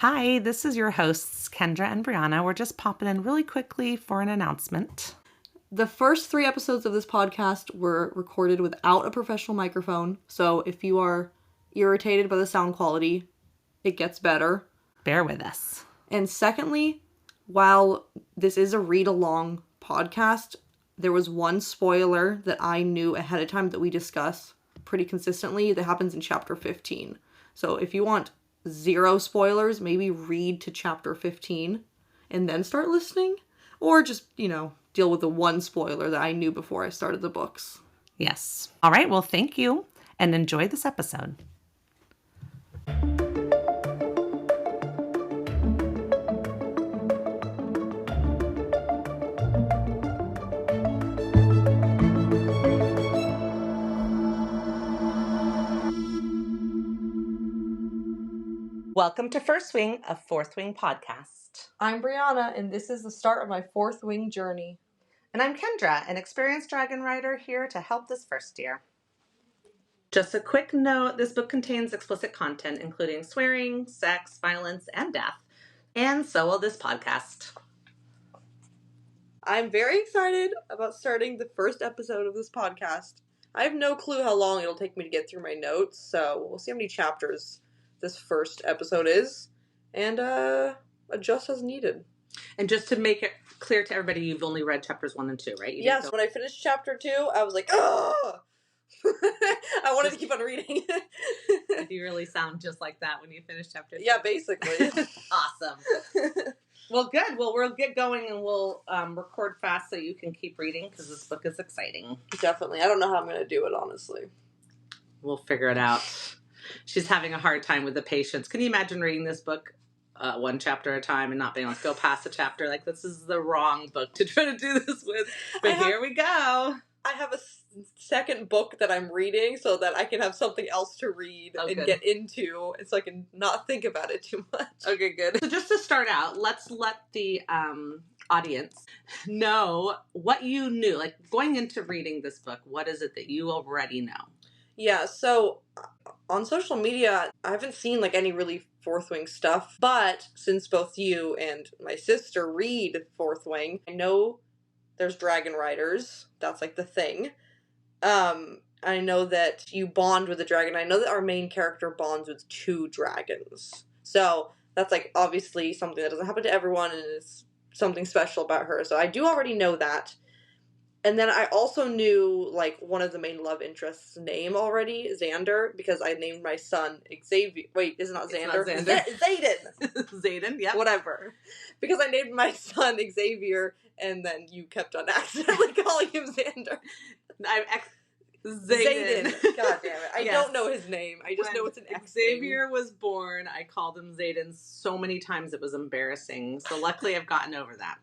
Hi, this is your hosts, Kendra and Briana. We're just popping in really quickly for an announcement. The first 3 episodes of this podcast were recorded without a professional microphone, so if you are irritated by the sound quality, it gets better. Bear with us. And secondly, while this is a read-along podcast, there was one spoiler that I knew ahead of time that we discuss pretty consistently that happens in chapter 15. So if you want 0 spoilers, maybe read to chapter 15 and then start listening, or just, deal with the one spoiler that I knew before I started the books. Yes. All right. Well, thank you and enjoy this episode. Welcome to First Wing, a Fourth Wing podcast. I'm Briana, and this is the start of my Fourth Wing journey. And I'm Kendra, an experienced dragon rider here to help this first year. Just a quick note, this book contains explicit content, including swearing, sex, violence, and death. And so will this podcast. I'm very excited about starting the first episode of this podcast. I have no clue how long it'll take me to get through my notes, so we'll see how many chapters this first episode is, and adjust as needed. And just to make it clear to everybody, you've only read chapters 1 and 2, right? Yes, when I finished chapter 2, I was like, oh! I wanted to keep on reading. You really sound just like that when you finish chapter 2. Yeah, basically. Awesome. Well, good. Well, we'll get going and we'll record fast so you can keep reading because this book is exciting. Definitely. I don't know how I'm going to do it, honestly. We'll figure it out. She's having a hard time with the patience. Can you imagine reading this book one chapter at a time and not being able to go past a chapter? Like, this is the wrong book to try to do this with. But here we go. I have a second book that I'm reading so that I can have something else to read and get into, and so I can not think about it too much. Okay, good. So just to start out, let's let the audience know what you knew. Like, going into reading this book, what is it that you already know? Yeah, so on social media, I haven't seen any really Fourth Wing stuff, but since both you and my sister read Fourth Wing, I know there's dragon riders. That's the thing. I know that you bond with a dragon. I know that our main character bonds with 2 dragons. So that's obviously something that doesn't happen to everyone and is something special about her. So I do already know that. And then I also knew, one of the main love interests' name already, Xander, because I named my son Xavier. Wait, it's not Xander. It's not Xander. Zayden. Zayden, yeah. Whatever. Because I named my son Xavier, and then you kept on accidentally calling him Xander. Zayden. God damn it. I don't know his name. I just know it's an X Xavier was born, I called him Zayden so many times it was embarrassing. So luckily I've gotten over that.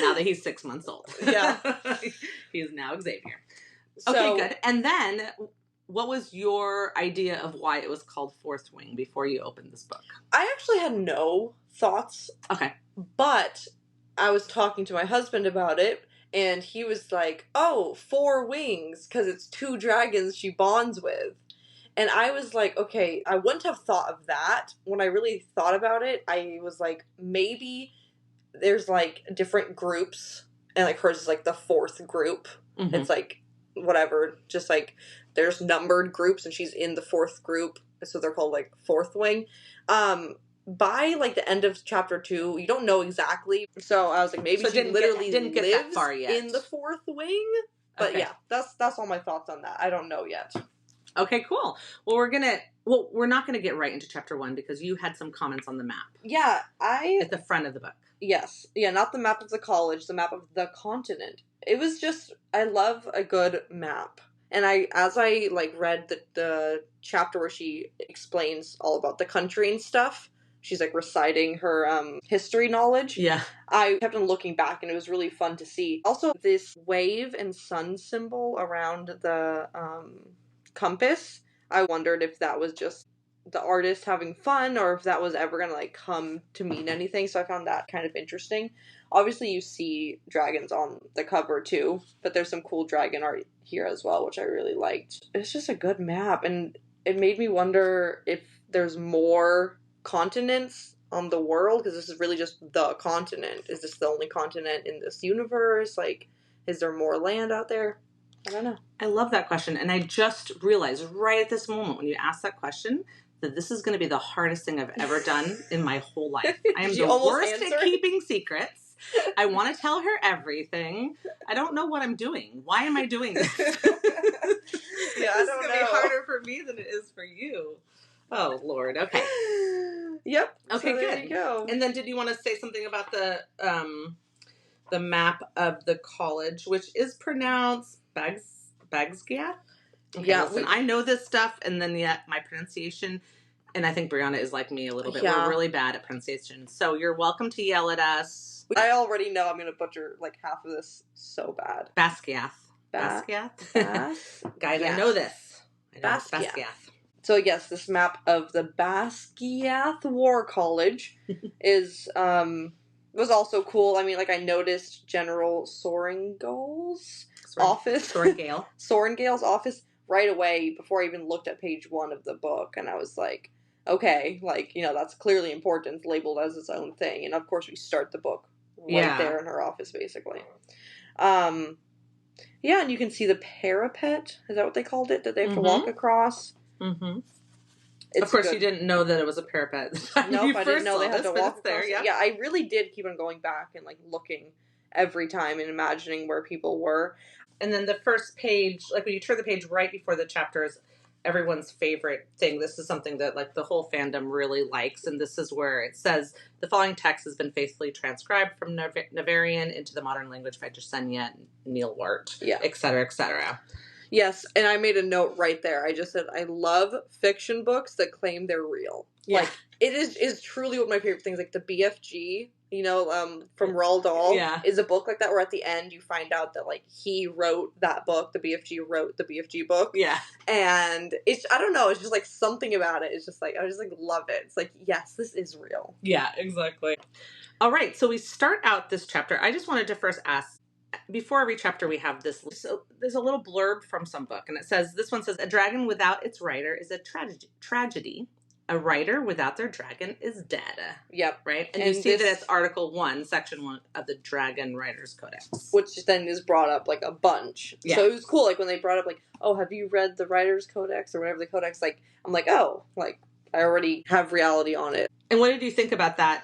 Now that he's 6 months old. Yeah. He is now Xavier. So, okay, good. And then, what was your idea of why it was called Fourth Wing before you opened this book? I actually had no thoughts. Okay. But I was talking to my husband about it, and he was like, oh, 4 wings, because it's 2 dragons she bonds with. And I was like, okay, I wouldn't have thought of that. When I really thought about it, I was like, maybe there's different groups, and hers is the 4th group. Mm-hmm. It's whatever, just there's numbered groups, and she's in the 4th group, so they're called Fourth Wing. By the end of chapter 2, you don't know exactly, so I was like, maybe she literally didn't get that far yet in the 4th Wing. But okay. Yeah, that's all my thoughts on that. I don't know yet. Okay, cool. Well, we're not gonna get right into chapter 1 because you had some comments on the map. Yeah, at the front of the book. Yes. Yeah, not the map of the college, the map of the continent. It was just, I love a good map. And as I read the chapter where she explains all about the country and stuff, she's reciting her history knowledge. Yeah. I kept on looking back, and it was really fun to see. Also, this wave and sun symbol around the compass, I wondered if that was just the artist having fun, or if that was ever gonna come to mean anything. So I found that kind of interesting. Obviously you see dragons on the cover too, but there's some cool dragon art here as well, which I really liked. It's just a good map, and it made me wonder if there's more continents on the world, because this is really just the continent. Is this the only continent in this universe? Like, is there more land out there? I don't know. I love that question. And I just realized right at this moment when you asked that question that this is going to be the hardest thing I've ever done in my whole life. I am the worst at keeping secrets. I want to tell her everything. I don't know what I'm doing. Why am I doing this? Yeah, I This is don't going to be harder for me than it is for you. Oh, Lord. Okay. Yep. Okay, so there good. you go. And then did you want to say something about the map of the college, which is pronounced Bagsgiat? Okay, Yeah, listen, I know this stuff, and then yet my pronunciation, and I think Briana is like me a little bit. Yeah. We're really bad at pronunciation, so you're welcome to yell at us. I already know I'm going to butcher like half of this so bad. Basquiat. Guys, I know this. I know Basquiat. So yes, this map of the Basquiat War College is was also cool. I mean, like I noticed General Sorrengal's office. Sorrengal's office right away before I even looked at page 1 of the book, and I was like, okay, like, you know, that's clearly important. It's labeled as its own thing. And of course we start the book right there in her office, basically. Yeah, and you can see the parapet. Is that what they called it? That they have to walk across? Mm-hmm. Of course, you didn't know that it was a parapet. Nope, I didn't know they had to walk across there. Yeah, I really did keep on going back and like looking every time and imagining where people were. And then the first page, like when you turn the page right before the chapter, is everyone's favorite thing. This is something that like the whole fandom really likes, and this is where it says the following text has been faithfully transcribed from Navarian into the modern language by Jasenia Neil Wart, et cetera, et cetera. Yes, and I made a note right there. I just said I love fiction books that claim they're real. Yeah. Like it is truly one of my favorite things. Like the BFG, you know, from Roald Dahl, is a book like that where at the end you find out that like he wrote that book. The BFG wrote the BFG book. Yeah, and it's I don't know. It's just like something about it. It's just like I just like love it. It's like yes, this is real. Yeah, exactly. All right, so we start out this chapter. I just wanted to first ask. Before every chapter, we have this. So there's a little blurb from some book, and it says, this one says, a dragon without its rider is a tragedy. A rider without their dragon is dead. Yep. Right? And you see that it's Article 1, Section 1 of the Dragon Riders Codex. Which then is brought up, like, a bunch. Yeah. So it was cool, like, when they brought up, like, oh, have you read the Riders Codex, or whatever the codex, like, I'm like, oh, like, I already have reality on it. And what did you think about that?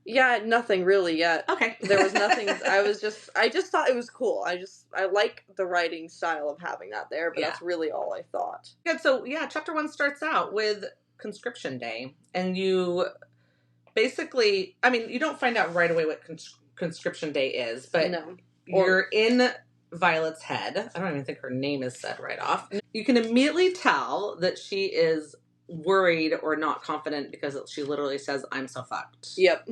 Yeah, nothing really yet. Okay. There was nothing. I just thought it was cool. I like the writing style of having that there, but that's really all I thought. Good. So, chapter 1 starts out with Conscription Day, and you basically, I mean, you don't find out right away what Conscription Day is, but you're in Violet's head. I don't even think her name is said right off. You can immediately tell that she is worried or not confident because she literally says, I'm so fucked. Yep.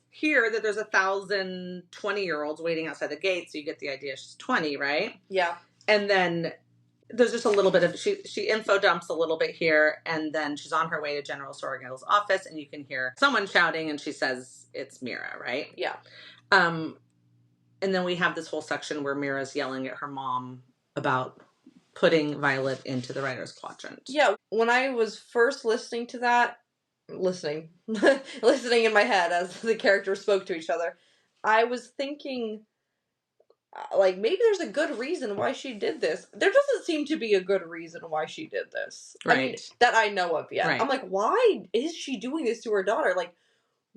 Here that there's 1,000 20-year-olds waiting outside the gate, so you get the idea she's 20, right? Yeah. And then there's just a little bit of, she info dumps a little bit here, and then she's on her way to General Sorrengal's office, and you can hear someone shouting, and she says it's Mira, right? Yeah. And then we have this whole section where Mira's yelling at her mom about putting Violet into the writer's quadrant. Yeah, when I was first listening to that, listening in my head as the characters spoke to each other, I was thinking, like, maybe there's a good reason why she did this. There doesn't seem to be a good reason why she did this. Right. I mean, that I know of yet. Right. I'm like, why is she doing this to her daughter? Like,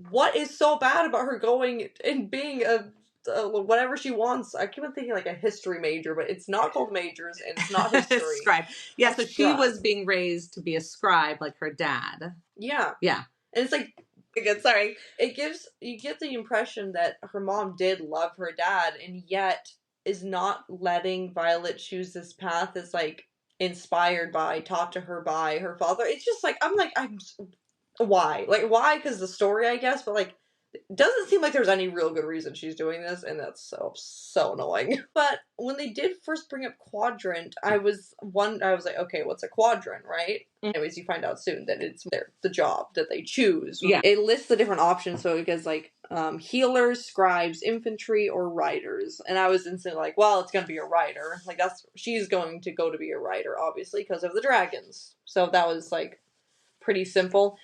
what is so bad about her going and being a whatever she wants? I keep on thinking like a history major, but it's not called majors and it's not history. Scribe. Yeah, so she was being raised to be a scribe like her dad. Yeah. Yeah. And it's like, sorry, you get the impression that her mom did love her dad and yet is not letting Violet choose this path that's like inspired by, taught to her by her father. It's just like, why? Like, why? Because the story, I guess, but like, doesn't seem like there's any real good reason she's doing this, and that's so annoying. But when they did first bring up quadrant, I was like, okay, what's a quadrant, right? Mm-hmm. Anyways, you find out soon that it's the job that they choose. Yeah. It lists the different options, so it goes like healers, scribes, infantry, or riders. And I was instantly like, well, it's gonna be a rider. Like she's going to go to be a rider, obviously, because of the dragons. So that was like pretty simple.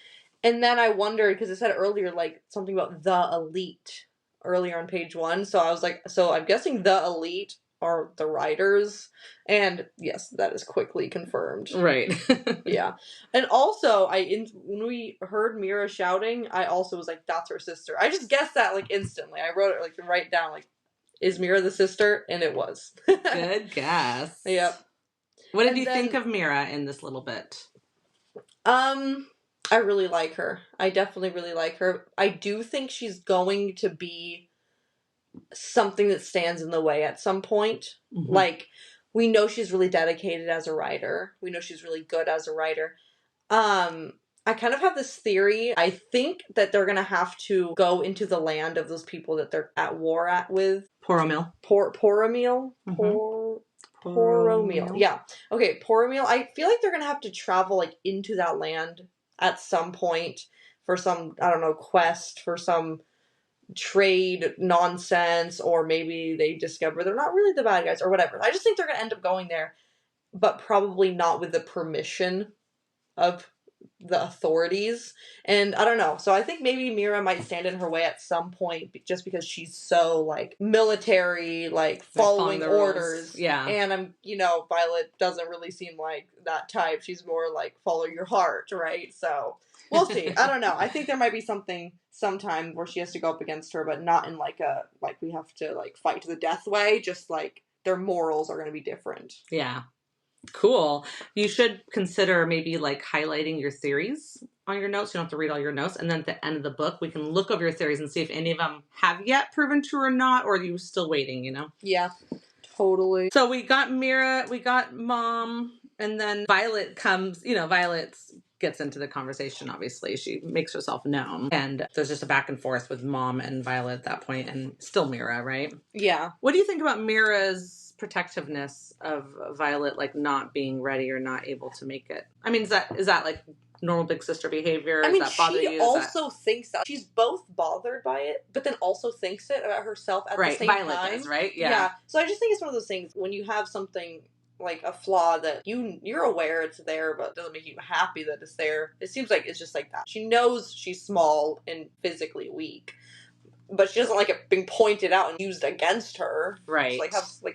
And then I wondered, because it said earlier, like, something about the elite earlier on page 1. So I was like, so I'm guessing the elite are the writers. And yes, that is quickly confirmed. Right. Yeah. And also, when we heard Mira shouting, I also was like, that's her sister. I just guessed that, like, instantly. I wrote it, like, to write down, like, is Mira the sister? And it was. Good guess. Yep. What did you think of Mira in this little bit? I really like her. I definitely really like her. I do think she's going to be something that stands in the way at some point. Mm-hmm. Like, we know she's really dedicated as a writer. We know she's really good as a writer. I kind of have this theory. I think that they're gonna have to go into the land of those people that they're at war with. Poromil. Poromil? Poromil. Yeah. Okay, Poromil. I feel like they're gonna have to travel, like, into that land at some point for some, I don't know, quest, for some trade nonsense, or maybe they discover they're not really the bad guys or whatever. I just think they're gonna end up going there, but probably not with the permission of the authorities. And I don't know. So I think maybe Mira might stand in her way at some point just because she's so, like, military, like, following orders. Yeah. And Violet doesn't really seem like that type. She's more like follow your heart, right? So we'll see. I don't know. I think there might be something sometime where she has to go up against her, but not in like we have to, like, fight to the death way. Just like their morals are going to be different. Yeah. Cool. You should consider maybe, like, highlighting your theories on your notes. You don't have to read all your notes. And then at the end of the book, we can look over your theories and see if any of them have yet proven true or not, or are you still waiting, Yeah, totally. So we got Mira, we got Mom, and then Violet comes, Violet gets into the conversation, obviously. She makes herself known. And there's just a back and forth with Mom and Violet at that point, and still Mira, right? Yeah. What do you think about Mira's protectiveness of Violet, like, not being ready or not able to make it? I mean, is that like normal big sister behavior? I mean, does that bother you? She also thinks that she's both bothered by it, but then also thinks it about herself at the same Violet time. Does, right? Yeah. So I just think it's one of those things when you have something like a flaw that you're aware it's there, but it doesn't make you happy that it's there. It seems like it's just like that. She knows she's small and physically weak, but she doesn't like it being pointed out and used against her. Right.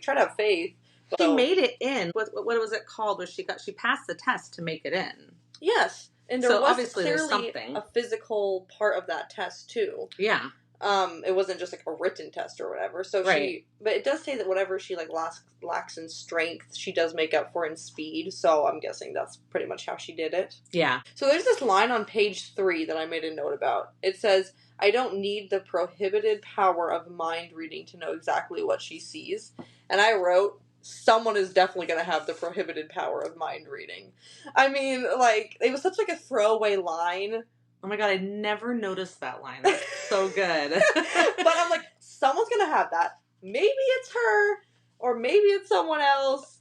Try to have faith. She made it in. What was it called? She passed the test to make it in. Yes. And there was obviously clearly something. A physical part of that test too. Yeah. It wasn't just like a written test or whatever. So but it does say that whatever she like lacks in strength, she does make up for in speed. So I'm guessing that's pretty much how she did it. Yeah. So there's this line on page 3 that I made a note about. It says, "I don't need the prohibited power of mind reading to know exactly what she sees." And I wrote, someone is definitely going to have the prohibited power of mind reading. I mean, like, it was such like a throwaway line. Oh my god, I never noticed that line. That's so good. But I'm like, someone's going to have that. Maybe it's her, or maybe it's someone else,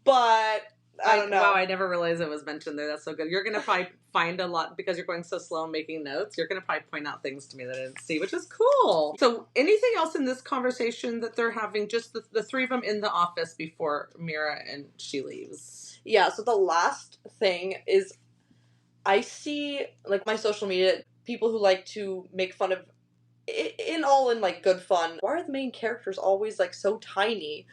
but I don't know. Wow, I never realized it was mentioned there. That's so good. You're going to probably find a lot, because you're going so slow making notes, you're going to probably point out things to me that I didn't see, which is cool. So anything else in this conversation that they're having, just the three of them in the office before Mira and she leaves? Yeah, so the last thing is, I see, like, my social media, people who like to make fun of, in like good fun, why are the main characters always like so tiny?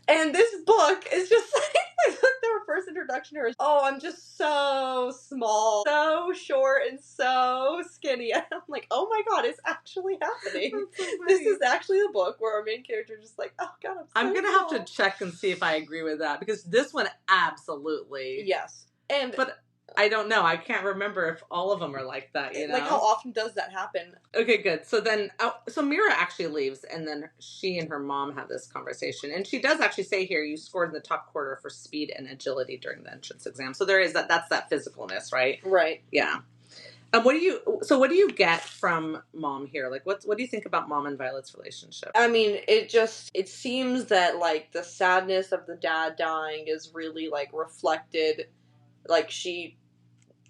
And this book is just like their first introduction to her is, oh, I'm just so small, so short, and so skinny. And I'm like, oh my god, it's actually happening. So this is actually a book where our main character is just like, oh god, I'm gonna small. have to check and see if I agree with that, because this one absolutely. Yes. But I don't know. I can't remember if all of them are like that, Like, how often does that happen? Okay, good. So then, so Mira actually leaves, and then she and her mom have this conversation. And she does actually say here, you scored in the top quarter for speed and agility during the entrance exam. So there is that's that physicalness, right? Right. Yeah. What do you get from Mom here? Like, what do you think about Mom and Violet's relationship? I mean, it seems that, like, the sadness of the dad dying is really, like, reflected. Like, she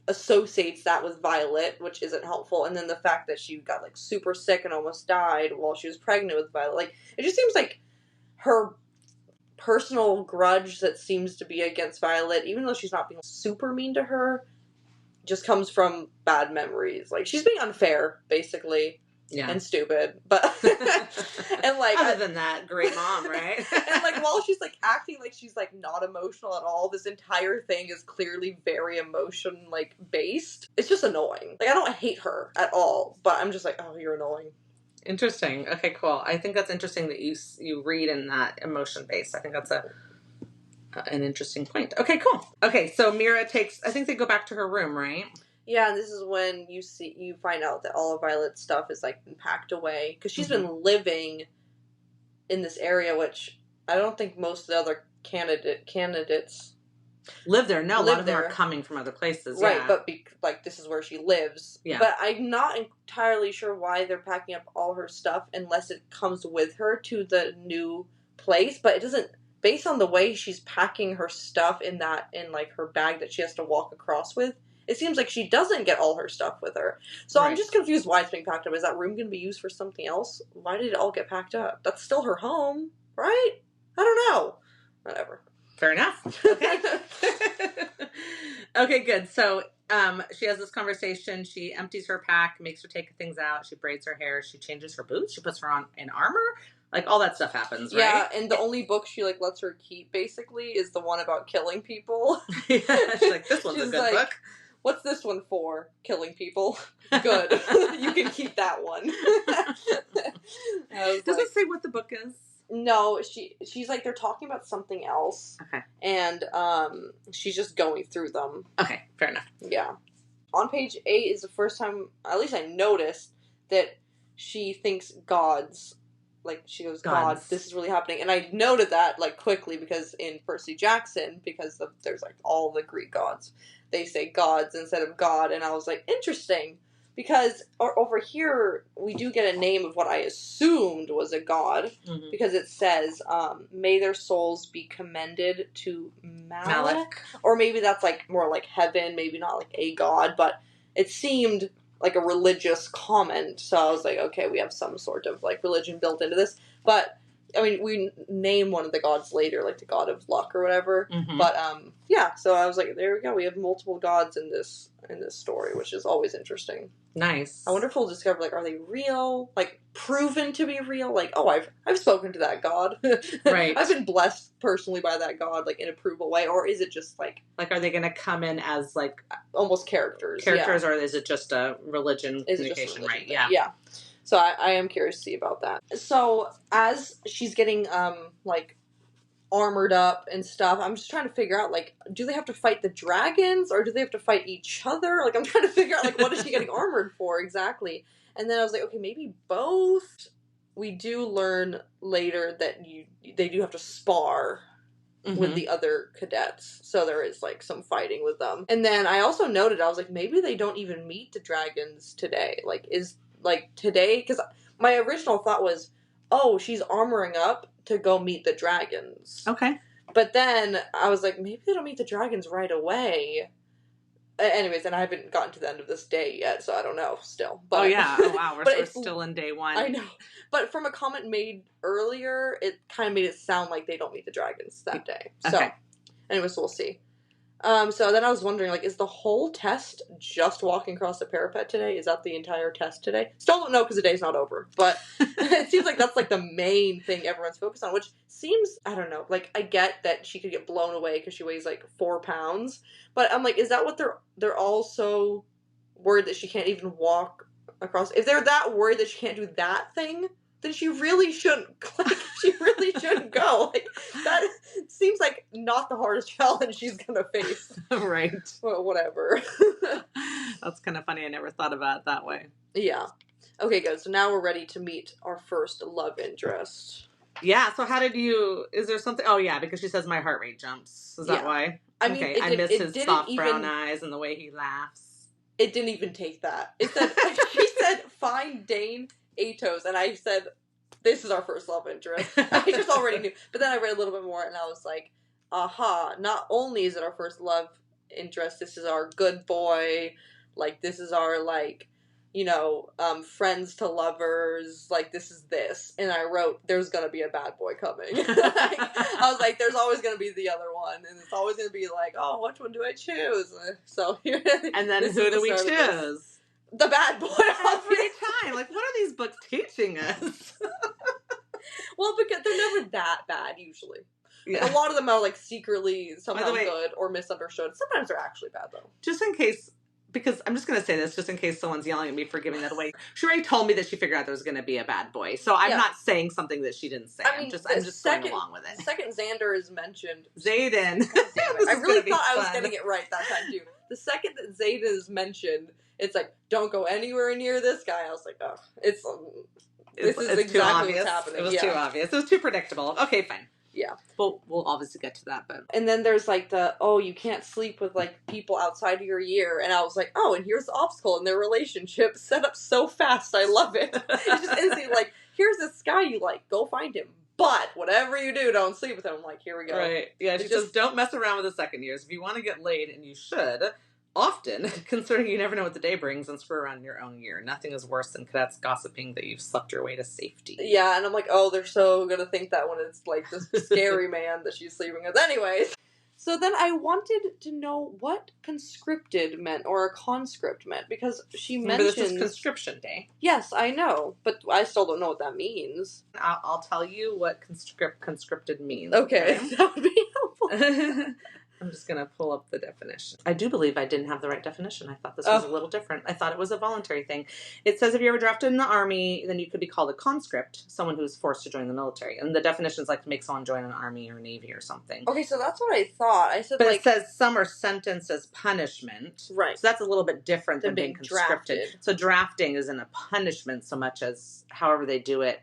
associates that with Violet, which isn't helpful, and then the fact that she got, like, super sick and almost died while she was pregnant with Violet, like, it just seems like her personal grudge that seems to be against Violet, even though she's not being super mean to her, just comes from bad memories. Like, she's being unfair, basically. Yeah. And stupid. But, and like. Other than that, great mom, right? And like, while she's like acting like she's like not emotional at all, this entire thing is clearly very emotion like based. It's just annoying. Like, I don't hate her at all, but I'm just like, oh, you're annoying. Interesting. Okay, cool. I think that's interesting that you read in that emotion based. I think that's an interesting point. Okay, cool. Okay, so Mira I think they go back to her room, right? Yeah, and this is when you find out that all of Violet's stuff is like been packed away because she's been living in this area, which I don't think most of the other candidates live there. No, a lot of them are coming from other places, right? Yeah. But like this is where she lives. Yeah. But I'm not entirely sure why they're packing up all her stuff unless it comes with her to the new place. But it doesn't. Based on the way she's packing her stuff in like her bag that she has to walk across with, it seems like she doesn't get all her stuff with her. So right. I'm just confused why it's being packed up. Is that room going to be used for something else? Why did it all get packed up? That's still her home, right? I don't know. Whatever. Fair enough. Okay. Okay, good. So she has this conversation. She empties her pack, makes her take things out. She braids her hair. She changes her boots. She puts her on in armor. Like, all that stuff happens, right? Yeah, and the only book she, like, lets her keep, basically, is the one about killing people. Yeah, she's like, this one's a good book. What's this one for? Killing people. Good. You can keep that one. Does it say what the book is? No, she's like, they're talking about something else. Okay. And she's just going through them. Okay, fair enough. Yeah. On page 8 is the first time, at least I noticed, that she thinks gods. Like, she goes, God, this is really happening. And I noted that, like, quickly, because in Percy Jackson, there's, like, all the Greek gods, they say gods instead of God. And I was like, interesting. Because over here, we do get a name of what I assumed was a god. Mm-hmm. Because it says, may their souls be commended to Malak. Or maybe that's, like, more like heaven, maybe not, like, a god. But it seemed like a religious comment, so I was like, okay, we have some sort of, like, religion built into this, but, I mean, we name one of the gods later, like the god of luck or whatever, but, yeah, so I was like, there we go, we have multiple gods in this story, which is always interesting. Nice. I wonder if we'll discover, like, are they real? Like, proven to be real? Like, oh, I've spoken to that god. Right. I've been blessed personally by that god, like, in a provable way, or is it just, like... Like, are they going to come in as, like... almost characters, yeah. Or is it just a religion communication, right? Yeah. Yeah. So I am curious to see about that. So, as she's getting, like... armored up and stuff, I'm just trying to figure out, like, do they have to fight the dragons or do they have to fight each other? Like, I'm trying to figure out, like, what is she getting armored for exactly? And then I was like, okay, maybe both. We do learn later that they do have to spar with the other cadets, so there is, like, some fighting with them. And then I also noted, I was like, maybe they don't even meet the dragons today. Like, is, like, today, because my original thought was, oh, she's armoring up to go meet the dragons. Okay. But then I was like, maybe they don't meet the dragons right away. Anyways, and I haven't gotten to the end of this day yet, so I don't know still. But, oh, yeah. Oh, wow. We're still in day 1. I know. But from a comment made earlier, it kind of made it sound like they don't meet the dragons that day. So, okay. Anyways, we'll see. So then I was wondering, like, is the whole test just walking across the parapet today? Is that the entire test today? Still don't know because the day's not over. But it seems like that's, like, the main thing everyone's focused on, which seems, I don't know, like, I get that she could get blown away because she weighs, like, 4 pounds. But I'm like, is that what they're all so worried that she can't even walk across? If they're that worried that she can't do that thing, then she really shouldn't, like, go. Like, that seems like not the hardest challenge she's gonna face. Right. Well, whatever. That's kind of funny. I never thought about it that way. Yeah. Okay, good. So now we're ready to meet our first love interest. Yeah, so how did you... Is there something... Oh, yeah, because she says my heart rate jumps. Is that why? I mean, okay, I miss his soft brown eyes and the way he laughs. It didn't even take that. It said... She said, find Dane Atos, and I said, this is our first love interest. I just already knew. But then I read a little bit more, and I was like, aha, not only is it our first love interest, this is our good boy, like, this is our, like, friends to lovers, like, this is this. And I wrote, there's gonna be a bad boy coming. I was like, there's always gonna be the other one. And it's always gonna be like, oh, which one do I choose? So and then who do we choose? The bad boy. Every time. Like, what are these books teaching us? Well, because they're never that bad, usually. Yeah. Like, a lot of them are, like, secretly somehow good or misunderstood. Sometimes they're actually bad, though. Just in case, because I'm just going to say this, just in case someone's yelling at me for giving that away. She already told me that she figured out there was going to be a bad boy. So I'm not saying something that she didn't say. I'm just going along with it. The second Xander is mentioned. Zayden. Damn it. I really thought I was getting it right that time, too. The second that Zayden is mentioned, it's like, don't go anywhere near this guy. I was like, oh, this is exactly what's happening. It was too obvious. It was too predictable. Okay, fine. Yeah. Well, we'll obviously get to that, but... And then there's, like, you can't sleep with, like, people outside of your year. And I was like, oh, and here's the obstacle in their relationship set up so fast. I love it. It's just instantly, like, here's this guy you like. Go find him. But whatever you do, don't sleep with him. I'm like, here we go. Right. Yeah, she just don't mess around with the second years. If you want to get laid, and you should... Often, considering you never know what the day brings, and screw around in your own year. Nothing is worse than cadets gossiping that you've slept your way to safety. Yeah, and I'm like, oh, they're so gonna think that when it's like this scary man that she's sleeping with. Anyways. So then I wanted to know what conscripted meant, or a conscript meant, because she mentions... This is conscription day. Yes, I know, but I still don't know what that means. I'll tell you what conscripted means. Okay, that would be helpful. I'm just going to pull up the definition. I do believe I didn't have the right definition. I thought this was a little different. I thought it was a voluntary thing. It says if you're ever drafted in the Army, then you could be called a conscript, someone who's forced to join the military. And the definition is like to make someone join an Army or Navy or something. Okay, so that's what I thought. I said, but it says some are sentenced as punishment. Right. So that's a little bit different than being conscripted. Drafted. So drafting isn't a punishment so much as however they do it,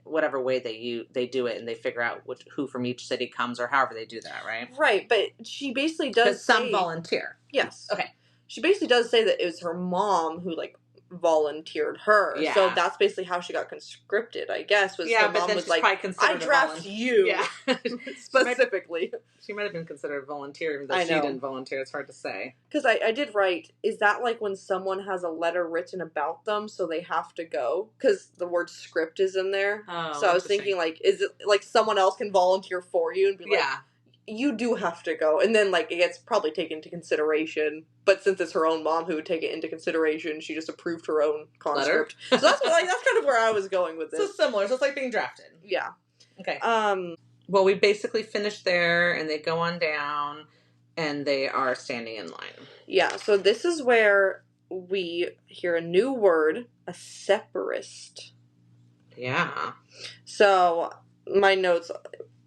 whatever way they do it, and they figure out who from each city comes, or however they do that, right? Right, but she basically does say... some volunteer. Yes. Okay. She basically does say that it was her mom who, like, volunteered her. Yeah. So that's basically how she got conscripted, I guess. Was her mom was like, I draft you. Yeah. Specifically. She might have been considered a volunteer, even though she didn't volunteer. It's hard to say. Because I did write, is that like when someone has a letter written about them, so they have to go? Because the word script is in there. Oh, so I was thinking, like, is it like someone else can volunteer for you and be like, you do have to go. And then, like, it gets probably taken into consideration. But since it's her own mom who would take it into consideration, she just approved her own conscript. So that's kind of where I was going with this. So similar. So it's like being drafted. Yeah. Okay. Well, we basically finished there, and they go on down, and they are standing in line. Yeah. So this is where we hear a new word, a separist. Yeah. So my notes...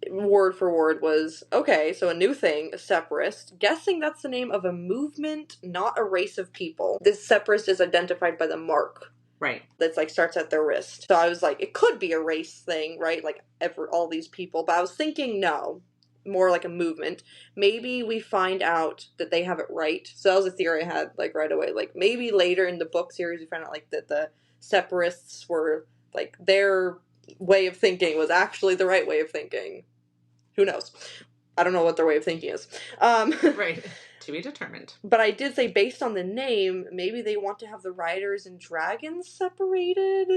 word for word was, okay, so a new thing, a separatist. Guessing that's the name of a movement, not a race of people. This separatist is identified by the mark. Right. That's like starts at their wrist. So I was like, it could be a race thing, right? Like all these people. But I was thinking, no, more like a movement. Maybe we find out that they have it right. So that was a theory I had like right away. Like maybe later in the book series we find out like that the separatists were like their way of thinking was actually the right way of thinking. Who knows? I don't know what their way of thinking is. Right. To be determined. But I did say, based on the name, maybe they want to have the riders and dragons separated.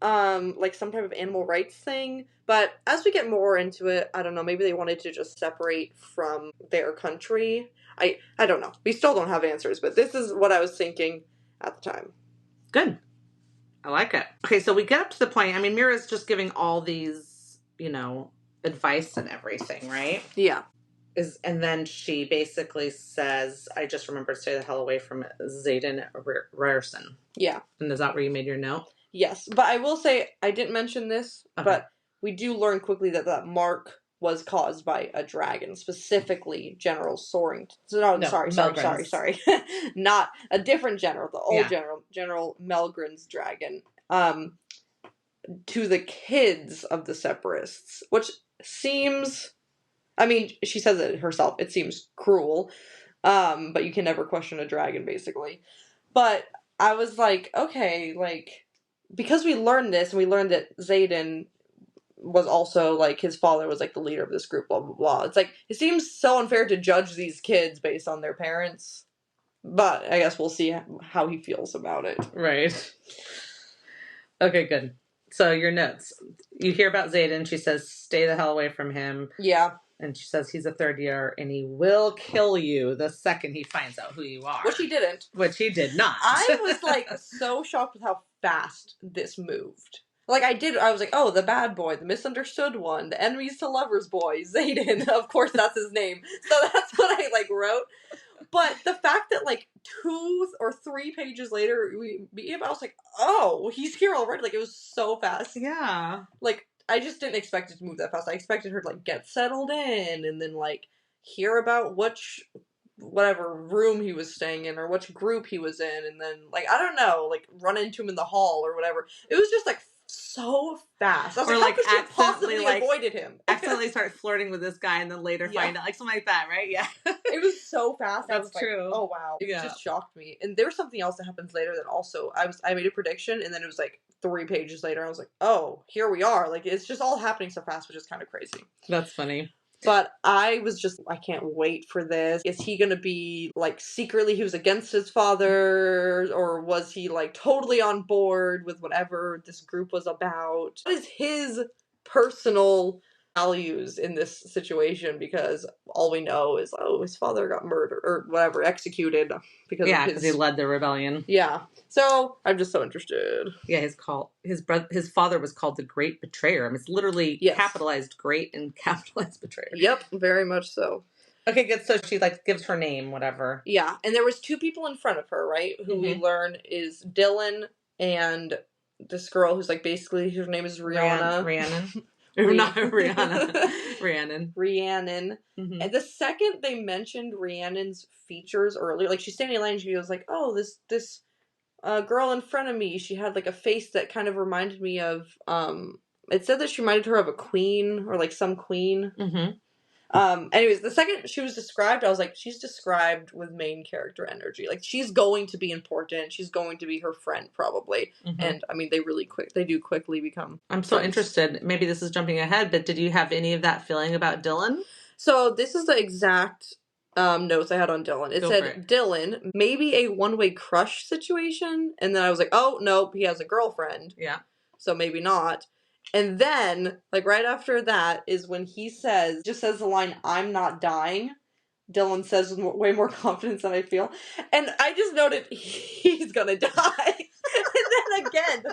Like some type of animal rights thing. But as we get more into it, I don't know, maybe they wanted to just separate from their country. I don't know. We still don't have answers, but this is what I was thinking at the time. Good. I like it. Okay, so we get up to the point, I mean, Mira's just giving all these, advice and everything, right? Yeah. And then she basically says, I just remembered to stay the hell away from Zayden Ryerson. Yeah. And is that where you made your note? Yes. But I will say, I didn't mention this, but we do learn quickly that mark was caused by a dragon, specifically General Soaring. Sorry. Not a different general, the old General Melgren's dragon. To the kids of the separatists, which seems... I mean, she says it herself. It seems cruel, but you can never question a dragon, basically. But I was like, okay, like, because we learned this, and we learned that Zayden was also, like, his father was, like, the leader of this group, blah, blah, blah. It's like, it seems so unfair to judge these kids based on their parents. But I guess we'll see how he feels about it. Right. Okay, good. So your notes. You hear about Zayden. She says, stay the hell away from him. Yeah. And she says he's a third year and he will kill you the second he finds out who you are. Which he didn't. Which he did not. I was like so shocked with how fast this moved. Like I was like, oh, the bad boy, the misunderstood one, the enemies to lovers boy, Zayden. Of course that's his name. So that's what I like wrote. But the fact that like 2 or 3 pages later we meet him, I was like, oh, he's here already. Like it was so fast. Yeah. Like I just didn't expect it to move that fast. I expected her to like get settled in and then like hear about whatever room he was staying in or which group he was in, and then like I don't know, like run into him in the hall or whatever. It was just like so fast. I was or like, how could she have accidentally possibly avoided him? Accidentally start flirting with this guy and then later find out, like something like that, right? Yeah. It was so fast. That's true. Like, oh wow. It just shocked me. And there was something else that happens later that also I made a prediction and then it was like 3 pages later I was like, oh, here we are. Like it's just all happening so fast, which is kind of crazy. That's funny. But I was just, I can't wait for this. Is he gonna be, like, secretly he was against his father? Or was he, like, totally on board with whatever this group was about? What is his personal values in this situation? Because all we know is, oh, his father got murdered, or whatever, executed because of his... because he led the rebellion. Yeah. So, I'm just so interested. Yeah, his father was called the Great Betrayer. I mean, it's literally capitalized great and capitalized betrayer. Yep, very much so. Okay, good. So she, like, gives her name, whatever. Yeah, and there was 2 people in front of her, right? Who we learn is Dylan and this girl who's, like, basically, her name is Rihanna. Rhiannon. Not Briana. Rhiannon. Mm-hmm. And the second they mentioned Rhiannon's features earlier, like, she's standing in line and she was like, oh, this girl in front of me, she had, like, a face that kind of reminded me of, it said that she reminded her of a queen, or, like, some queen. Mm-hmm. Anyways, the second she was described, I was like, she's described with main character energy. Like, she's going to be important. She's going to be her friend, probably. Mm-hmm. And, I mean, they do quickly become I'm so interested. Maybe this is jumping ahead, but did you have any of that feeling about Dylan? So, this is the exact notes I had on Dylan. It said, Dylan, maybe a one-way crush situation. And then I was like, oh, nope, he has a girlfriend. Yeah. So, maybe not. And then, like, right after that is when he says the line, I'm not dying. Dylan says with way more confidence than I feel. And I just noted, he's gonna die. And then again,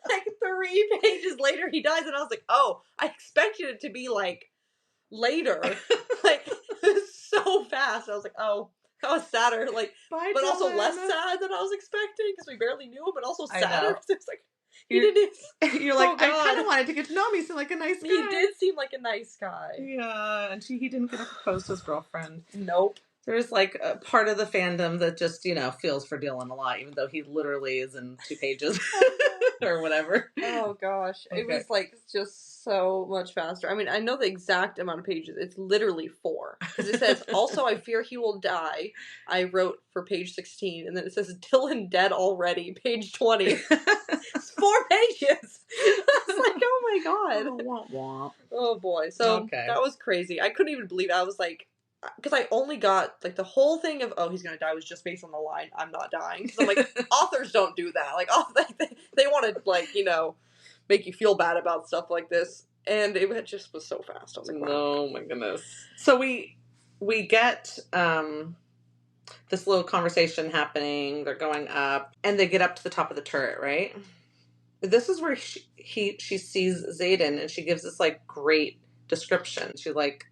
like, 3 pages later, he dies. And I was like, oh, I expected it to be, like, later. Like, it was so fast. I was like, oh, that was sadder. Like, but Dylan. Also less sad than I was expecting, because we barely knew him, but also sadder. It's like, you're like, I kind of wanted to get to know him. He seemed like a nice guy. He did seem like a nice guy. Yeah, and he didn't get to propose to his girlfriend. Nope. There's, like, a part of the fandom that just, feels for Dylan a lot, even though he literally is in 2 pages. Or whatever. Oh, gosh. Okay. It was, like, just so much faster. I mean, I know the exact amount of pages. It's literally 4. Because it says, also, I fear he will die. I wrote for page 16. And then it says, Dylan dead already, page 20. It's 4 pages. It's like, oh, my God. Oh, womp womp. Oh, boy. So, that was crazy. I couldn't even believe it. I was like... Because I only got, like, the whole thing of, oh, he's gonna die was just based on the line, I'm not dying. Because I'm like, authors don't do that. Like, they want to, like, make you feel bad about stuff like this. And it just was so fast. I was like, wow. Oh, my goodness. So we get this little conversation happening. They're going up. And they get up to the top of the turret, right? This is where she sees Zayden, and she gives this, like, great description. She's like...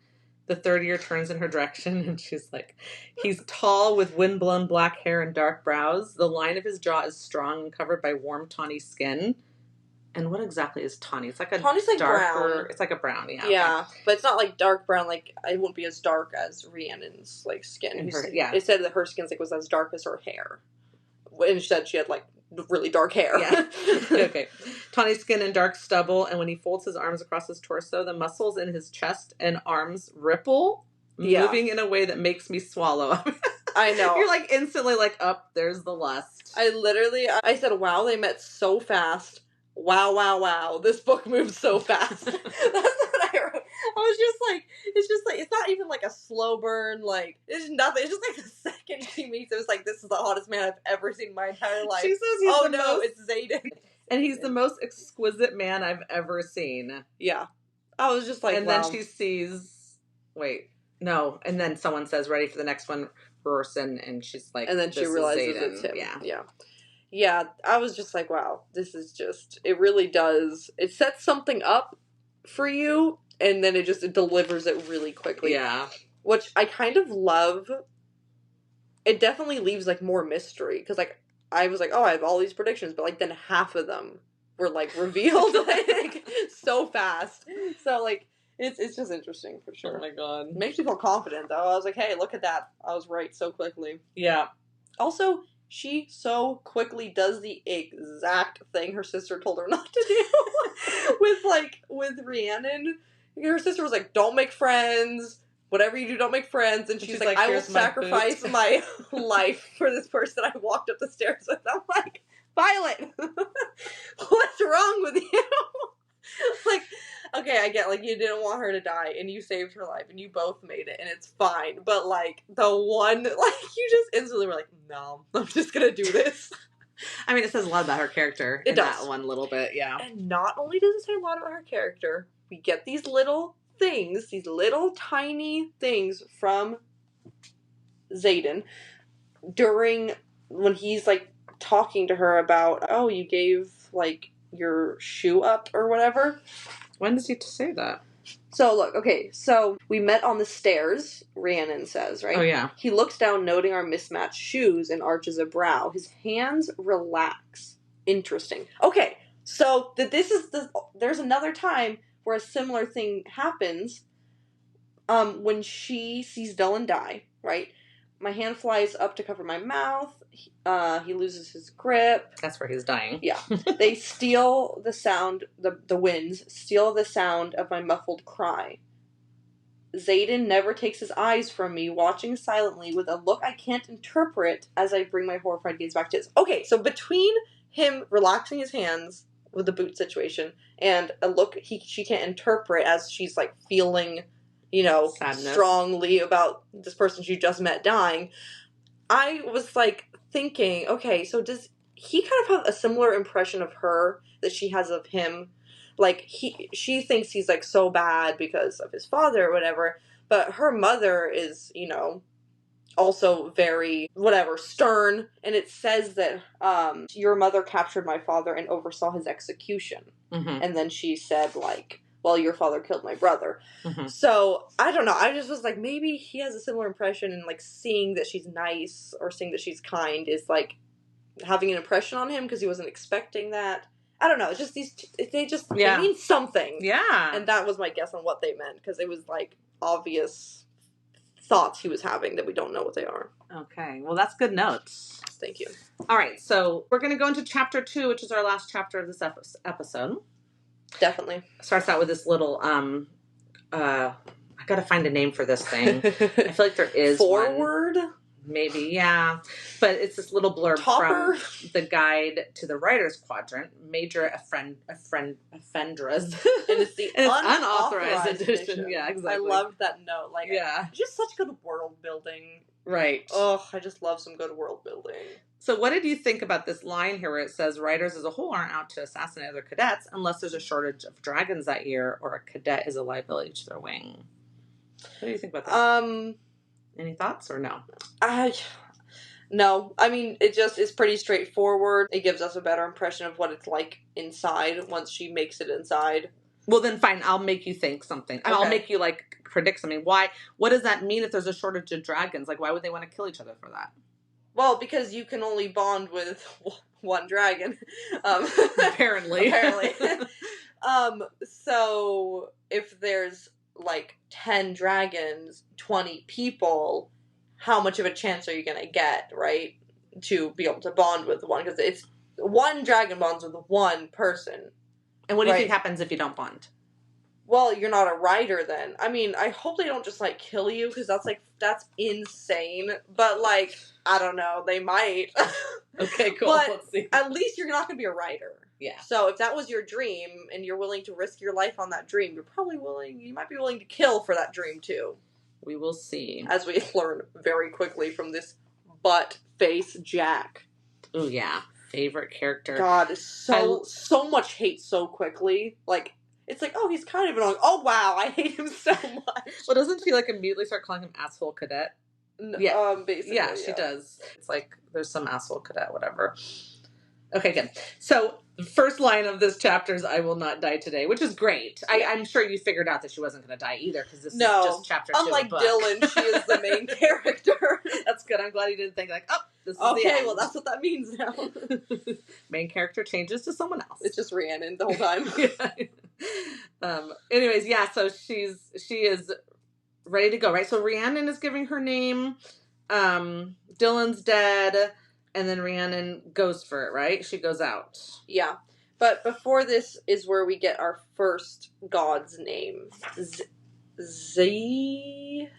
The third year turns in her direction, and she's like, he's tall with wind-blown black hair and dark brows. The line of his jaw is strong and covered by warm, tawny skin. And what exactly is tawny? It's like a Tawny's like darker... brown. It's like a brown, yeah. Yeah, okay. But it's not like dark brown. Like, it won't be as dark as Rhiannon's, like, skin. It said that her skin was as dark as her hair. And she said she had, like, really dark hair. Yeah. Okay. Tawny skin and dark stubble, and when he folds his arms across his torso, the muscles in his chest and arms ripple, moving in a way that makes me swallow. I know. You're like instantly like, up, there's the lust. I said, wow, they met so fast. Wow, wow, wow. This book moves so fast. That's what I wrote. was just like, it's not even like a slow burn, like, it's nothing. It's just like the second she meets him, it's like, this is the hottest man I've ever seen in my entire life. She says he's it's Xaden. And he's the most exquisite man I've ever seen. Yeah. I was just like, and then she sees, and then someone says, ready for the next one, person, and she's like, and then she realizes it's him. Yeah, I was just like, wow, this is just, it really does, it sets something up for you, and then it delivers it really quickly. Yeah. Which I kind of love. It definitely leaves, like, more mystery, because, like, I was like, oh, I have all these predictions, but, like, then half of them were, like, revealed, like, so fast. So, like, it's just interesting, for sure. Oh my god. It makes me feel confident, though. I was like, hey, look at that. I was right so quickly. Yeah. Also, she so quickly does the exact thing her sister told her not to do. with Rhiannon. Her sister was like, don't make friends. Whatever you do, don't make friends. And she's like, I will sacrifice my life for this person I walked up the stairs with. I'm like, Violet, what's wrong with you? Like, okay, I get, like, you didn't want her to die, and you saved her life, and you both made it, and it's fine. But, like, the one, like, you just instantly were like, no, I'm just gonna do this. I mean, it says a lot about her character in that one little bit, yeah. And not only does it say a lot about her character, we get these little things, these little tiny things from Xaden when he's, like, talking to her about, oh, you gave, like, your shoe up or whatever. When does he say that? So, look, okay, so we met on the stairs, Rhiannon says, right? Oh, yeah. He looks down, noting our mismatched shoes, and arches a brow. His hands relax. Interesting. Okay, so there's another time where a similar thing happens, when she sees Dylan die, right? My hand flies up to cover my mouth. He loses his grip. That's where he's dying. Yeah. They steal the sound, the winds steal the sound of my muffled cry. Xaden never takes his eyes from me, watching silently with a look I can't interpret as I bring my horrified gaze back to his. Okay, so between him relaxing his hands with the boot situation and a look she can't interpret as she's, like, feeling, sadness, strongly about this person she just met dying, I was, like, thinking, okay, so does he kind of have a similar impression of her that she has of him? Like, she thinks he's, like, so bad because of his father or whatever, but her mother is, also very, stern, and it says that, your mother captured my father and oversaw his execution. Mm-hmm. And then she said, like, well, your father killed my brother. Mm-hmm. So, I don't know. I just was like, maybe he has a similar impression, and, like, seeing that she's nice or seeing that she's kind is, like, having an impression on him because he wasn't expecting that. I don't know. It's just they mean something. Yeah. And that was my guess on what they meant, because it was, like, obvious thoughts he was having that we don't know what they are. Okay. Well, that's good notes. Thank you. All right. So we're going to go into chapter 2, which is our last chapter of this episode. Definitely. Starts out with this little, I got to find a name for this thing. I feel like there is Forward? One. Maybe, yeah. But it's this little blurb from the guide to the writer's quadrant, Major Offendras. And it's the unauthorized edition. Yeah, exactly. I loved that note. Like, yeah. Just such good world building. Right. Oh, I just love some good world building. So what did you think about this line here where it says, writers as a whole aren't out to assassinate other cadets unless there's a shortage of dragons that year or a cadet is a liability to their wing? What do you think about that? Any thoughts or no? No. I mean, it just is pretty straightforward. It gives us a better impression of what it's like inside once she makes it inside. Well, then fine. I'll make you think something. Okay. I'll make you, like, predict something. Why? What does that mean if there's a shortage of dragons? Like, why would they want to kill each other for that? Well, because you can only bond with one dragon. Apparently. So if there's, like, 10 dragons, 20 people, how much of a chance are you going to get, right, to be able to bond with one? Because it's one dragon bonds with one person. And what do you think happens if you don't bond? Well, you're not a rider then. I mean, I hope they don't just, like, kill you, because that's insane. But, like, I don't know. They might. Okay, cool. But let's see. At least you're not going to be a rider. Yeah. So if that was your dream and you're willing to risk your life on that dream, you might be willing to kill for that dream too. We will see. As we learn very quickly from this butt face Jack. Oh yeah. Favorite character. God, so much hate so quickly. Like, it's like, oh, he's kind of annoying. Oh, wow, I hate him so much. Well, doesn't she, like, immediately start calling him asshole cadet? Yeah. Basically. Yeah, she does. It's like, there's some asshole cadet, whatever. Okay, good. So, the first line of this chapter is, I will not die today, which is great. Yeah. I'm sure you figured out that she wasn't going to die either, because this is just chapter 2 unlike Dylan, she is the main character. That's good. I'm glad you didn't think, like, oh, this is the end. Okay, well, that's what that means now. Main character changes to someone else. It's just Rhiannon the whole time. Anyways, yeah, so she is ready to go, right? So Rhiannon is giving her name. Dylan's dead. And then Rhiannon goes for it, right? She goes out. Yeah. But before this is where we get our first god's name. Zainal.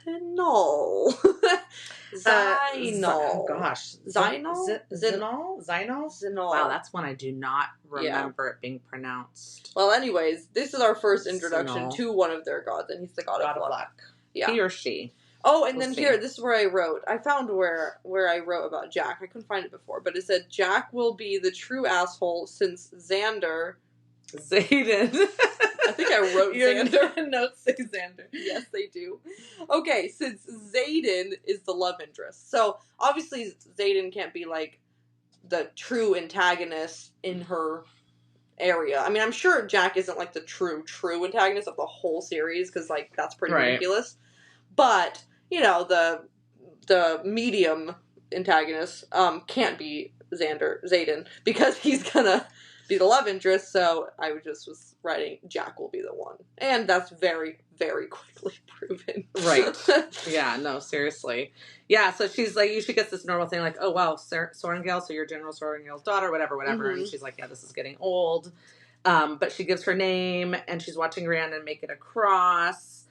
Oh gosh. Zynal? Zynal? Wow, that's one I do not remember it being pronounced. Well, anyways, this is our first introduction to one of their gods, and he's the god of luck. Yeah. He or she. Oh, and then here, this is where I wrote. I found where I wrote about Jack. I couldn't find it before, but it said, Jack will be the true asshole since Xander... Zayden. I think I wrote Xander. Your notes say Xander. Yes, they do. Okay, since Xaden is the love interest. So, obviously, Xaden can't be, like, the true antagonist in her area. I mean, I'm sure Jack isn't, like, the true antagonist of the whole series, because, like, that's pretty ridiculous. But... you know, the medium antagonist can't be Xaden because he's gonna be the love interest, so I was writing Jack will be the one. And that's very, very quickly proven. Right. Yeah, no, seriously. Yeah, so she's like, she gets this normal thing like, oh wow, Sorengale, so you're General Sorengale's daughter, whatever. Mm-hmm. And she's like, yeah, this is getting old. But she gives her name, and she's watching Rhiannon make it across.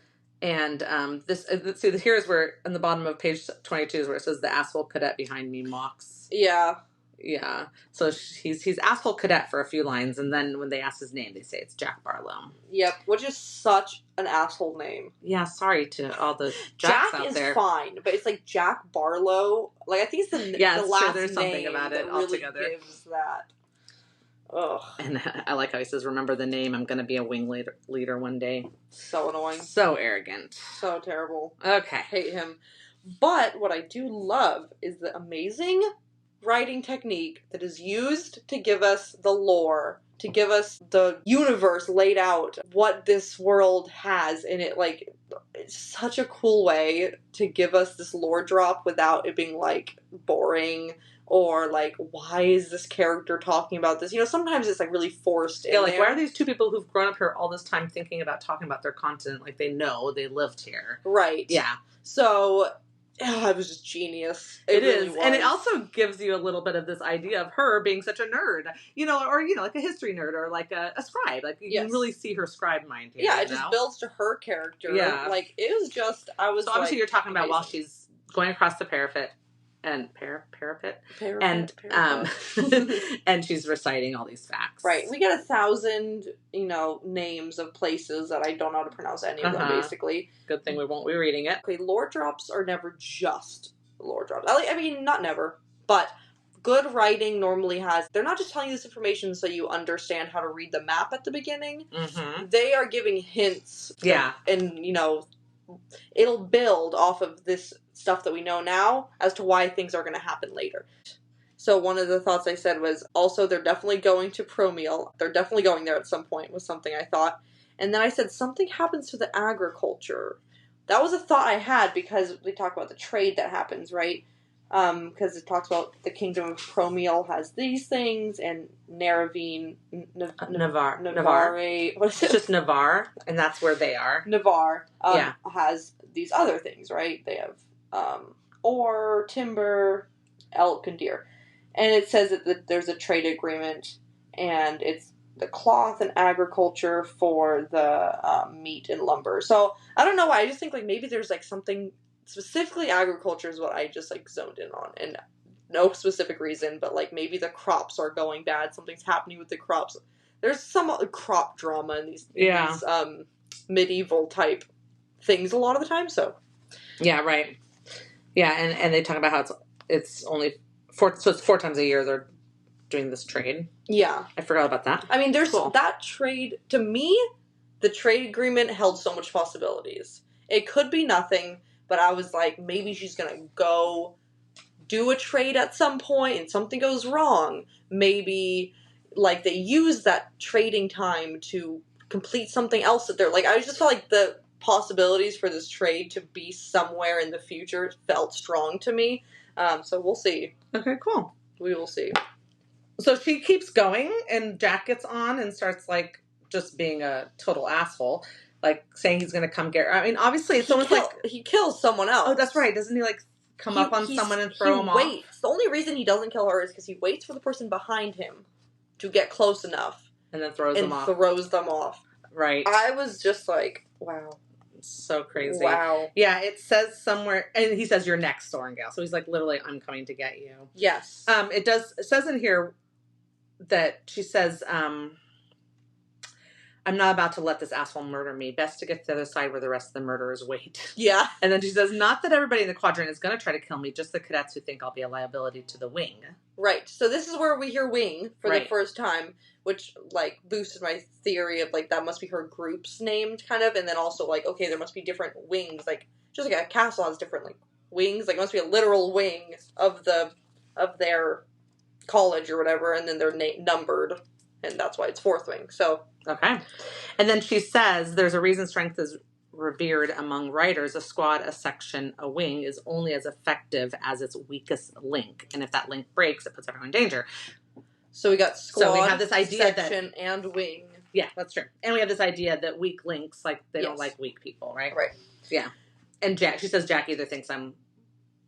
And here's where, in the bottom of page 22 is where it says, the asshole cadet behind me mocks. Yeah. Yeah. So he's asshole cadet for a few lines, and then when they ask his name, they say it's Jack Barlow. Yep, which is such an asshole name. Yeah, sorry to all the Jacks out there. Jack is fine, but it's like Jack Barlow. Like, I think it's the last there's something about it that really altogether. Gives that. Ugh. And I like how he says, remember the name, I'm going to be a wing leader one day. So annoying. So arrogant. So terrible. Okay. Hate him. But what I do love is the amazing writing technique that is used to give us the lore, to give us the universe laid out, what this world has in it. Like, it's such a cool way to give us this lore drop without it being, like, boring. Or, like, why is this character talking about this? You know, sometimes it's, like, really forced in like, why are these two people who've grown up here all this time thinking about talking about their continent like they know they lived here? Right. Yeah. So, it was just genius. It really was. And it also gives you a little bit of this idea of her being such a nerd. You know, or, you know, like a history nerd or, like, a scribe. Like, you can really see her scribe mind here. Yeah, it just builds to her character. Yeah. Like, it was just, so obviously you're talking about while she's going across the parapet. And parapet. And she's reciting all these facts. Right. We get 1,000, you know, names of places that I don't know how to pronounce any of them, basically. Good thing we won't be reading it. Okay, lore drops are never just lore drops. I mean, not never, but good writing normally has, they're not just telling you this information so you understand how to read the map at the beginning. Mm-hmm. They are giving hints. Yeah. And, you know, it'll build off of this stuff that we know now as to why things are going to happen later. So one of the thoughts I said was, also, they're definitely going to Promeal. They're definitely going there at some point, was something I thought. And then I said, something happens to the agriculture. That was a thought I had because we talk about the trade that happens, right? Because it talks about the kingdom of Promeal has these things, and Neravine, Navarre. What is it? It's just Navarre, and that's where they are. Navarre has these other things, right? They have ore, timber, elk, and deer. And it says that there's a trade agreement, and it's the cloth and agriculture for the meat and lumber. So, I don't know why. I just think, like, maybe there's, like, something... Specifically, agriculture is what I just, like, zoned in on. And no specific reason, but like maybe the crops are going bad, something's happening with the crops. There's some crop drama in these medieval type things a lot of the time, so. Yeah, right. Yeah, and they talk about how it's only it's 4 times a year they're doing this trade. Yeah. I forgot about that. I mean, there's that trade, to me, the trade agreement held so much possibilities. It could be nothing, but I was like, maybe she's gonna go do a trade at some point and something goes wrong. Maybe, like, they use that trading time to complete something else that they're, like, I just felt like the possibilities for this trade to be somewhere in the future felt strong to me. So we'll see. Okay, cool. We will see. So she keeps going, and Jack gets on and starts, like, just being a total asshole. Like, saying he's going to come get her. I mean, obviously, it's almost like... He kills someone else. Oh, that's right. Doesn't he, like, come up on someone and throw him off? He waits. The only reason he doesn't kill her is because he waits for the person behind him to get close enough. And then throws them off. Right. I was just like, wow. So crazy. Wow. Yeah, it says somewhere, and he says, "You're next, Sorengale." So he's like, literally, "I'm coming to get you." Yes. It says in here that she says, "I'm not about to let this asshole murder me. Best to get to the other side where the rest of the murderers wait." Yeah. And then she says, "Not that everybody in the quadrant is going to try to kill me, just the cadets who think I'll be a liability to the wing." Right. So this is where we hear wing for Right. the first time, which, like, boosted my theory of, like, that must be her group's name, kind of, and then also, like, okay, there must be different wings, like, just like a castle has different, like, wings, like, it must be a literal wing of their college or whatever, and then they're numbered, and that's why it's fourth wing, so. Okay. And then she says, "There's a reason strength is revered among writers. A squad, a section, a wing is only as effective as its weakest link. And if that link breaks, it puts everyone in danger." So we got squad, so we have this idea section, and wing. Yeah, that's true. And we have this idea that weak links, like, they don't like weak people, right? Right. Yeah. And she says Jack either thinks I'm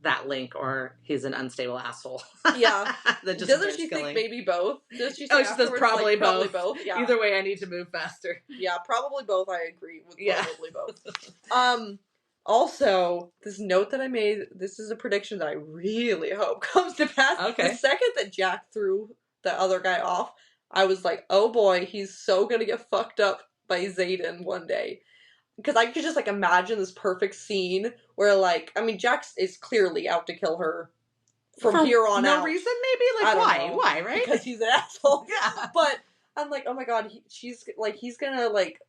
that link or he's an unstable asshole. Yeah. Doesn't she think maybe both? Does she say she says probably, like, both. Yeah. Either way, I need to move faster. Yeah, probably both. I agree with probably both. Also, this note that I made, this is a prediction that I really hope comes to pass. Okay. The second that Jack threw the other guy off, I was like, oh boy, he's so gonna get fucked up by Xaden one day. Because I could just, like, imagine this perfect scene where, like, I mean, Jax is clearly out to kill her from here on out. No reason, maybe? Like, why? Know. Why, right? Because he's an asshole. Yeah. But I'm like, oh my god, he's gonna, like,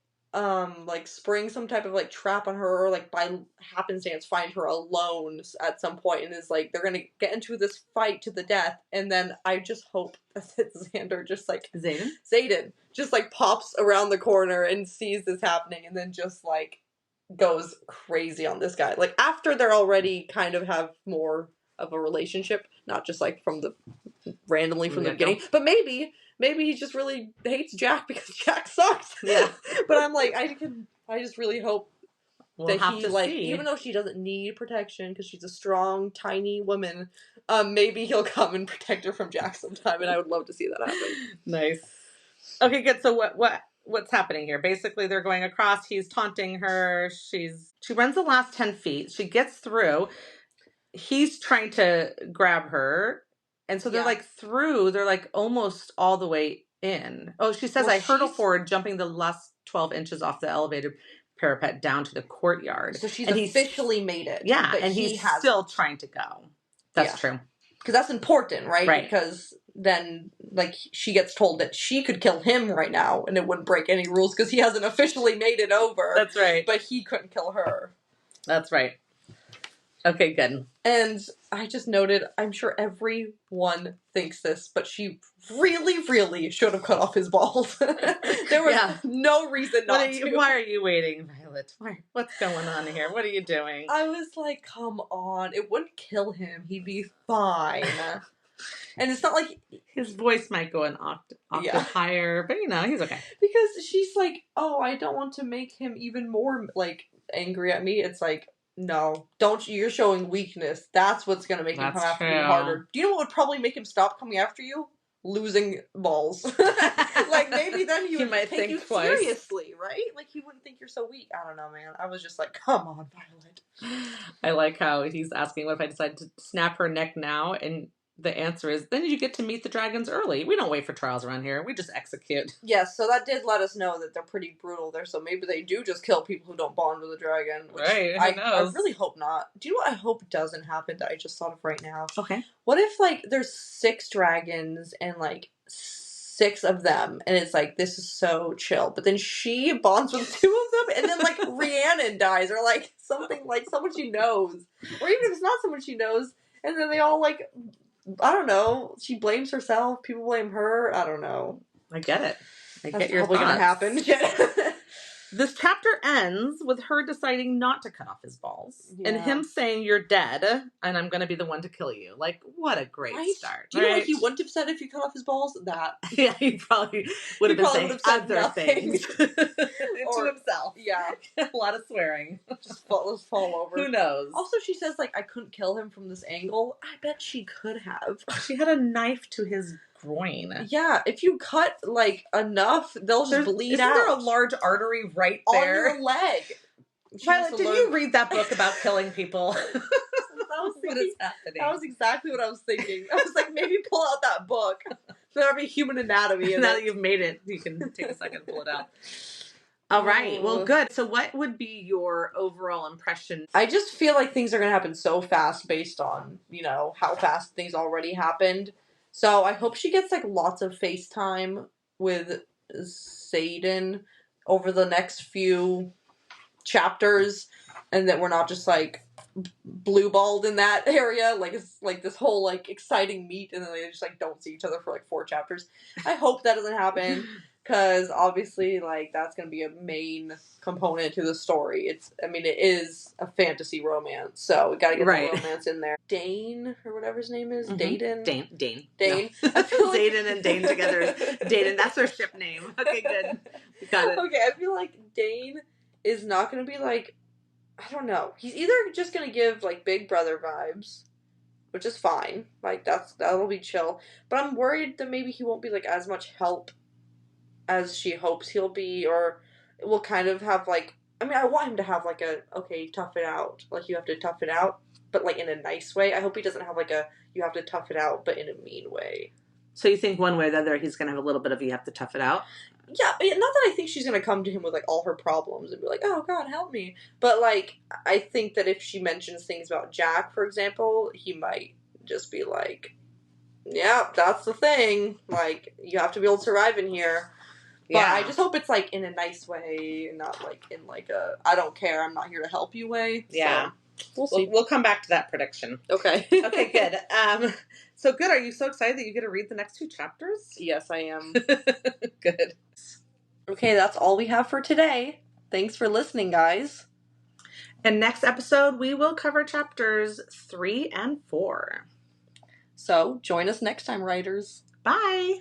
spring some type of, like, trap on her, or, like, by happenstance find her alone at some point, and is like, they're gonna get into this fight to the death, and then I just hope that Xander just, like... Xaden just, like, pops around the corner and sees this happening, and then just, like, goes crazy on this guy. Like, after they're already kind of have more of a relationship, not just, like, from the beginning, but maybe he just really hates Jack because Jack sucks. Yeah. But I'm like, I just really hope that he, like, see. even though she doesn't need protection because she's a strong, tiny woman, maybe he'll come and protect her from Jack sometime, and I would love to see that happen. Nice. Okay, good. So what's happening here? Basically, they're going across. He's taunting her. She runs the last 10 feet. She gets through. He's trying to grab her. And so they're like through. They're like almost all the way in. Oh, she says, I hurtle forward, jumping the last 12 inches off the elevated parapet down to the courtyard. So she's officially made it. Yeah, and he's still trying to go. That's true. Because that's important, right? Right. Because then, like, she gets told that she could kill him right now, and it wouldn't break any rules because he hasn't officially made it over. That's right. But he couldn't kill her. That's right. Okay, good. And I just noted, I'm sure everyone thinks this, but she really, really should have cut off his balls. There was no reason not to. Why are you waiting, Violet? What's going on here? What are you doing? I was like, come on. It wouldn't kill him. He'd be fine. And it's not like... His voice might go an octave higher, but, you know, he's okay. Because she's like, oh, I don't want to make him even more, like, angry at me. It's like... No, don't you? You're showing weakness. That's what's going to make him come after you harder. Do you know what would probably make him stop coming after you? Losing balls. Like, maybe then he would take you seriously, right? Like, he wouldn't think you're so weak. I don't know, man. I was just like, come on, Violet. I like how he's asking, what if I decide to snap her neck now? And the answer is, then you get to meet the dragons early. We don't wait for trials around here. We just execute. Yes, so that did let us know that they're pretty brutal there, so maybe they do just kill people who don't bond with a dragon. Which right, who I knows? really hope not. Do you know what I hope doesn't happen that I just thought of right now? Okay. What if, like, there's 6 dragons and, like, 6 of them, and it's like, this is so chill, but then she bonds with 2 of them, and then, like, Rhiannon dies, or, like, something, like, someone she knows. Or even if it's not someone she knows, and then they all, like, I don't know, she blames herself, people blame her, I don't know. I get it. I That's get your probably gonna happen. This chapter ends with her deciding not to cut off his balls. Yeah. And him saying, you're dead, and I'm going to be the one to kill you. Like, what a great start. Do you know what he wouldn't have said if you cut off his balls? That. Yeah, he probably would have been saying other things. Or, to himself. Yeah. A lot of swearing. Just fall over. Who knows? Also, she says, like, I couldn't kill him from this angle. I bet she could have. She had a knife to his groin. Yeah, if you cut, like, enough, they'll just bleed out. Isn't there a large artery right there? On your leg. Violet, did you read that book about killing people? What is happening? That was exactly what I was thinking. I was like, maybe pull out that book. There'll be human anatomy. And now that you've made it, you can take a second to pull it out. All right. Well, good. So what would be your overall impression? I just feel like things are going to happen so fast based on, you know, how fast things already happened. So I hope she gets, like, lots of FaceTime with Xaden over the next few chapters, and that we're not just, like, blue-balled in that area. Like, it's, like, this whole, like, exciting meet, and then they just, like, don't see each other for, like, 4 chapters. I hope that doesn't happen, because obviously, like, that's going to be a main component to the story. It is a fantasy romance, so we got to get the romance in there. Dane, or whatever his name is, Dane. No. I feel like Xaden and Dane together. Dane, that's their ship name. Okay, good. We got it. Okay, I feel like Dane is not going to be, like, I don't know. He's either just going to give, like, Big Brother vibes, which is fine. Like, that'll be chill. But I'm worried that maybe he won't be, like, as much help as she hopes he'll be, or will kind of have, like, I want him to have, like, okay, tough it out. Like, you have to tough it out, but, like, in a nice way. I hope he doesn't have, like, you have to tough it out, but in a mean way. So you think one way or the other he's going to have a little bit of you have to tough it out? Yeah, not that I think she's going to come to him with, like, all her problems and be like, oh, God, help me. But, like, I think that if she mentions things about Jack, for example, he might just be like, yeah, that's the thing. Like, you have to be able to survive in here. But I just hope it's, like, in a nice way and not, like, in, like, a I don't care, I'm not here to help you way. Yeah. So, we'll see. We'll come back to that prediction. Okay. Okay, good. So good. Are you so excited that you get to read the next 2 chapters? Yes, I am. Good. Okay, that's all we have for today. Thanks for listening, guys. And next episode, we will cover chapters 3 and 4. So, join us next time, writers. Bye!